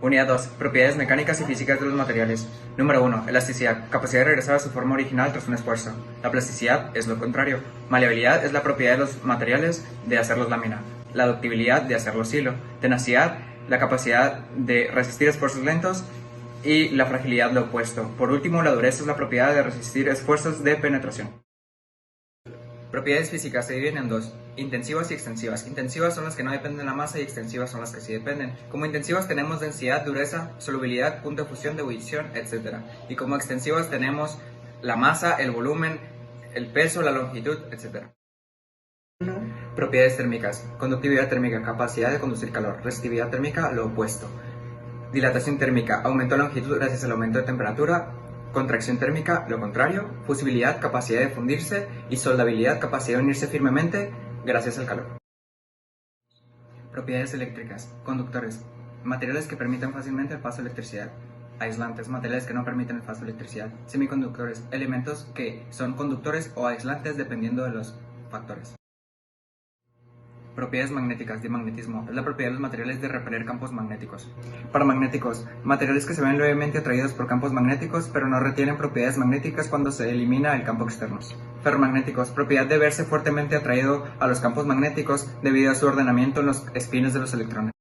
Unidad 2. Propiedades mecánicas y físicas de los materiales. Número 1. Elasticidad. Capacidad de regresar a su forma original tras un esfuerzo. La plasticidad es lo contrario. Maleabilidad es la propiedad de los materiales de hacerlos lámina. La ductibilidad de hacerlos hilo. Tenacidad, la capacidad de resistir esfuerzos lentos. Y la fragilidad, lo opuesto. Por último, la dureza es la propiedad de resistir esfuerzos de penetración. Propiedades físicas se dividen en dos, intensivas y extensivas. Intensivas son las que no dependen de la masa y extensivas son las que sí dependen. Como intensivas tenemos densidad, dureza, solubilidad, punto de fusión, de ebullición, etc. Y como extensivas tenemos la masa, el volumen, el peso, la longitud, etc. Propiedades térmicas. Conductividad térmica, capacidad de conducir calor. Resistividad térmica, lo opuesto. Dilatación térmica, aumento de longitud gracias al aumento de temperatura. Contracción térmica, lo contrario. Fusibilidad, capacidad de fundirse. Y soldabilidad, capacidad de unirse firmemente gracias al calor. Propiedades eléctricas, conductores, materiales que permiten fácilmente el paso de electricidad. Aislantes, materiales que no permiten el paso de electricidad. Semiconductores, elementos que son conductores o aislantes dependiendo de los factores. Propiedades magnéticas, diamagnetismo, es la propiedad de los materiales de repeler campos magnéticos. Paramagnéticos, materiales que se ven levemente atraídos por campos magnéticos, pero no retienen propiedades magnéticas cuando se elimina el campo externo. Ferromagnéticos, propiedad de verse fuertemente atraído a los campos magnéticos debido a su ordenamiento en los espines de los electrones.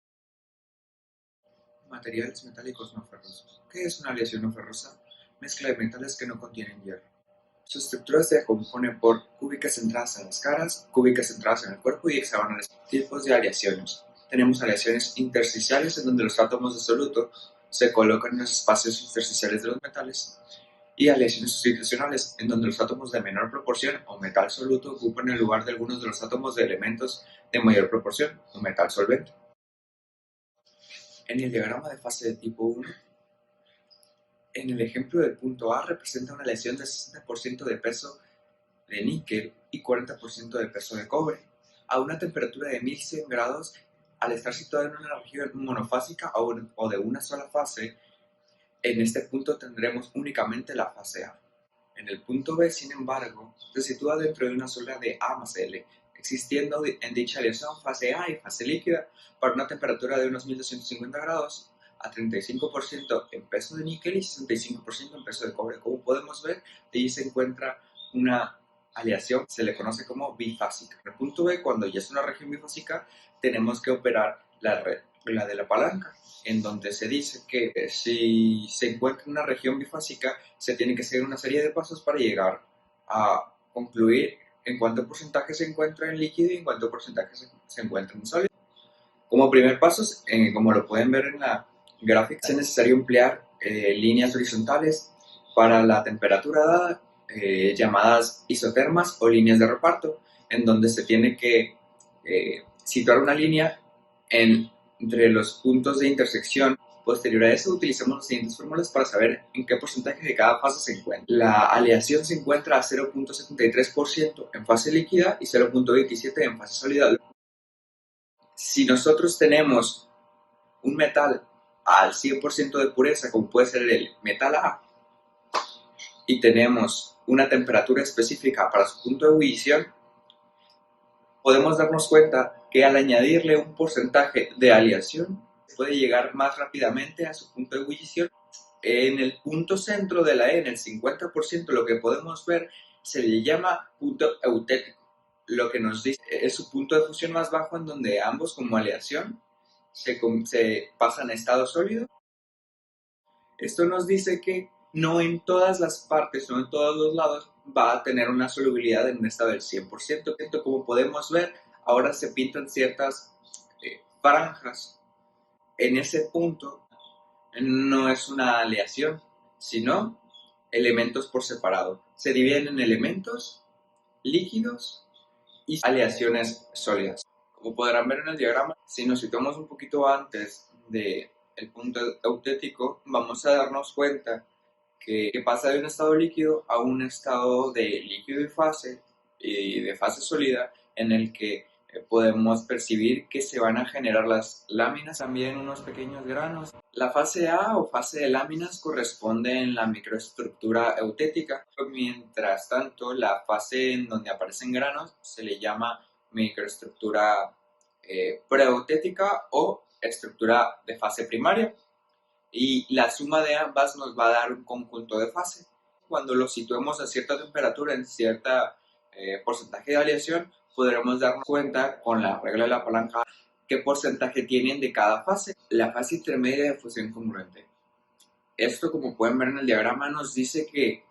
Materiales metálicos no ferrosos. ¿Qué es una aleación no ferrosa? Mezcla de metales que no contienen hierro. Su estructura se compone por cúbicas centradas en las caras, cúbicas centradas en el cuerpo y hexagonales. Tipos de aleaciones. Tenemos aleaciones intersticiales en donde los átomos de soluto se colocan en los espacios intersticiales de los metales, y aleaciones sustitucionales en donde los átomos de menor proporción o metal soluto ocupan el lugar de algunos de los átomos de elementos de mayor proporción o metal solvente. En el diagrama de fase de tipo 1, en el ejemplo del punto A representa una aleación de 60% de peso de níquel y 40% de peso de cobre, a una temperatura de 1100 grados. Al estar situado en una región monofásica o de una sola fase, en este punto tendremos únicamente la fase A. En el punto B, sin embargo, se sitúa dentro de una sola de A más L, existiendo en dicha aleación fase A y fase líquida para una temperatura de unos 1250 grados, a 35% en peso de níquel y 65% en peso de cobre. Como podemos ver, allí se encuentra una aleación, se le conoce como bifásica. En el punto B, cuando ya es una región bifásica, tenemos que operar la regla de la palanca, en donde se dice que si se encuentra en una región bifásica, se tiene que seguir una serie de pasos para llegar a concluir en cuánto porcentaje se encuentra en líquido y en cuánto porcentaje se encuentra en sólido. Como primer paso, como lo pueden ver en la gráfica, es necesario emplear líneas horizontales para la temperatura dada, llamadas isotermas o líneas de reparto, en donde se tiene que situar una línea entre los puntos de intersección. Posterior a eso, utilizamos las siguientes fórmulas para saber en qué porcentaje de cada fase se encuentra. La aleación se encuentra a 0.73% en fase líquida y 0.27% en fase sólida. Si nosotros tenemos un metal al 100% de pureza, como puede ser el metal A, y tenemos una temperatura específica para su punto de ebullición, podemos darnos cuenta que al añadirle un porcentaje de aleación, puede llegar más rápidamente a su punto de ebullición. En el punto centro de la E, en el 50%, lo que podemos ver se le llama punto eutético. Lo que nos dice es su punto de fusión más bajo, en donde ambos como aleación se pasan a estado sólido. Esto nos dice que no en todas las partes, no en todos los lados va a tener una solubilidad en un estado del 100%. Como podemos ver, ahora se pintan ciertas franjas. En ese punto no es una aleación, sino elementos por separado. Se dividen en elementos, líquidos y aleaciones sólidas. Como podrán ver en el diagrama, si nos situamos un poquito antes del punto eutético, vamos a darnos cuenta que pasa de un estado líquido a un estado de líquido y de fase sólida, en el que podemos percibir que se van a generar las láminas, también unos pequeños granos. La fase A o fase de láminas corresponde en la microestructura eutética, mientras tanto la fase en donde aparecen granos se le llama microestructura preeutética o estructura de fase primaria. y la suma de ambas nos va a dar un conjunto de fase. Cuando lo situemos a cierta temperatura, en cierta porcentaje de aleación, podremos darnos cuenta con la regla de la palanca qué porcentaje tienen de cada fase. La fase intermedia de fusión congruente. Esto, como pueden ver en el diagrama, nos dice que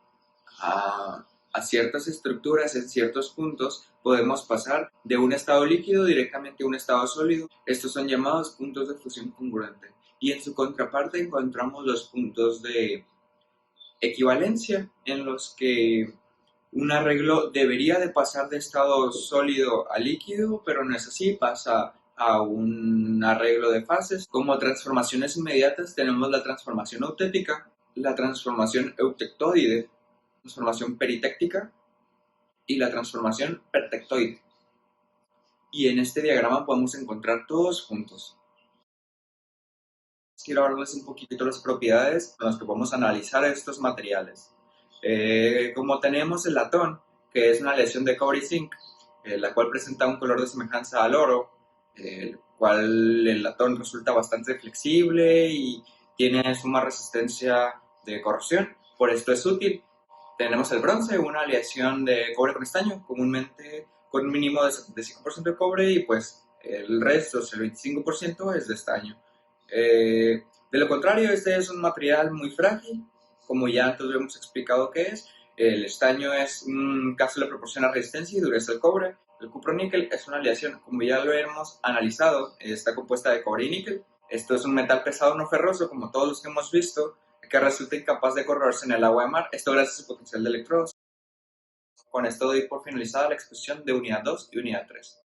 a ciertas estructuras en ciertos puntos podemos pasar de un estado líquido directamente a un estado sólido. Estos son llamados puntos de fusión congruente. Y en su contraparte encontramos los puntos de equivalencia, en los que un arreglo debería de pasar de estado sólido a líquido, pero no es así, pasa a un arreglo de fases. Como transformaciones inmediatas tenemos la transformación autética, la transformación eutectoide, transformación peritéctica y la transformación pertectoide. Y en este diagrama podemos encontrar todos juntos. Quiero hablarles un poquito de las propiedades con las que podemos analizar estos materiales. Como tenemos el latón, que es una aleación de cobre y zinc, la cual presenta un color de semejanza al oro, el cual el latón resulta bastante flexible y tiene suma resistencia de corrosión, por esto es útil. Tenemos el bronce, una aleación de cobre con estaño, comúnmente con un mínimo de 75% de cobre y pues el resto, el 25%, es de estaño. De lo contrario, este es un material muy frágil, como ya antes hemos explicado qué es. El estaño es un caso le proporciona resistencia y dureza al cobre. El cuproníquel es una aleación, como ya lo hemos analizado, está compuesta de cobre y níquel. Esto es un metal pesado no ferroso, como todos los que hemos visto, que resulta incapaz de corroerse en el agua de mar, esto gracias a su potencial de electrodos. Con esto doy por finalizada la exposición de unidad 2 y unidad 3.